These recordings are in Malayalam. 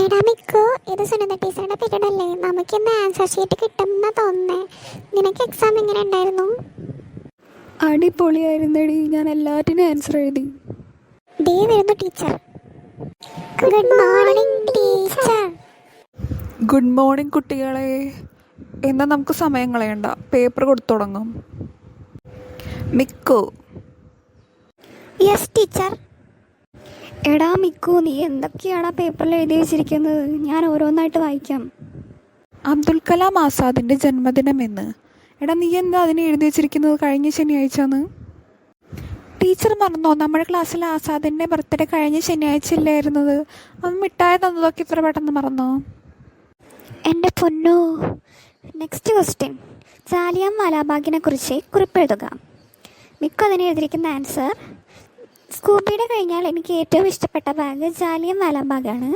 എടാ മിക്കു, ഇത് സുനിത ടീച്ചറുടെ പീരീഡ് അല്ലേ? നമുക്കിന്ന് ആൻസർ ഷീറ്റ് കിട്ടുമെന്നാ തോന്നുന്നേ. നിനക്ക് എക്സാം എങ്ങനെ ഉണ്ടായിരുന്നു? അടിപൊളിയായിരുന്നടി, ഞാൻ എല്ലാറ്റിനും ആൻസർ എഴുതി. ദേ വരുന്നു teacher. Good morning teacher. Good morning കുട്ടികളെ. എന്നാൽ നമുക്ക് സമയം കളയണ്ട, പേപ്പർ കൊടുത്തു തുടങ്ങും. മിക്കു. Yes teacher. എടാ മിക്കു, നീ എന്തൊക്കെയാണ് ആ പേപ്പറിൽ എഴുതി വെച്ചിരിക്കുന്നത്? ഞാൻ ഓരോന്നായിട്ട് വായിക്കാം. അബ്ദുൽ കലാം ആസാദിൻ്റെ ജന്മദിനമെന്ന്. എടാ, നീ എന്താ അതിന് എഴുതി വെച്ചിരിക്കുന്നത്? കഴിഞ്ഞ ശനിയാഴ്ചന്ന്. ടീച്ചർ മറന്നോ? നമ്മുടെ ക്ലാസ്സിൽ ആസാദിൻ്റെ ബർത്ത്ഡേ കഴിഞ്ഞ ശനിയാഴ്ച ഇല്ലായിരുന്നത്? അത് മിഠായി തന്നതൊക്കെ ഇത്ര പെട്ടെന്ന് മറന്നോ? എൻ്റെ പൊന്നോ. Next question. ജാലിയൻ വാലാബാഗിനെ കുറിച്ച് കുറിപ്പെഴുതുക. മിക്കു അതിന് എഴുതിയിരിക്കുന്ന ആൻസർ: സ്കൂബിയുടെ കഴിഞ്ഞാൽ എനിക്ക് ഏറ്റവും ഇഷ്ടപ്പെട്ട ബാഗ് ജാലിയൻ വാലാബാഗാണ്.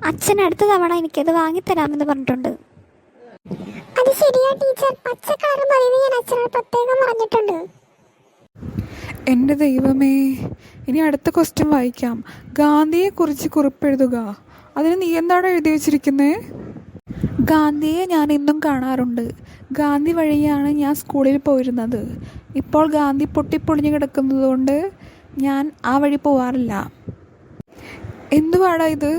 അച്ഛൻ അടുത്ത തവണ എനിക്കത് വാങ്ങിത്തരാമെന്ന് പറഞ്ഞിട്ടുണ്ട്. അത് ശരിയാ ടീച്ചർ. പച്ച കളർ മതി, ഞാൻ അച്ഛനോട് പ്രത്യേകം പറഞ്ഞിട്ടുണ്ട്. എൻ്റെ ദൈവമേ, ഇനി അടുത്ത ക്വസ്റ്റ്യൻ വായിക്കാം. ഗാന്ധിയെക്കുറിച്ച് കുറിപ്പെഴുതുക. അതിന് നീ എന്താണ് എഴുതി വെച്ചിരിക്കുന്നത്? ഗാന്ധിയെ ഞാൻ ഇന്നും കാണാറുണ്ട്. ഗാന്ധി വഴിയാണ് ഞാൻ സ്കൂളിൽ പോയിരുന്നത്. ഇപ്പോൾ ഗാന്ധി പൊട്ടിപ്പൊളിഞ്ഞ് കിടക്കുന്നതുകൊണ്ട് ഞാൻ ആ വഴി പോവാറില്ല. എന്തുവാടാ ഇത്?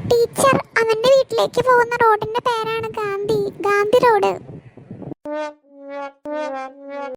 ടീച്ചർ, അവന്റെ വീട്ടിലേക്ക് പോകുന്ന റോഡിന്റെ പേരാണ് ഗാന്ധി റോഡ്.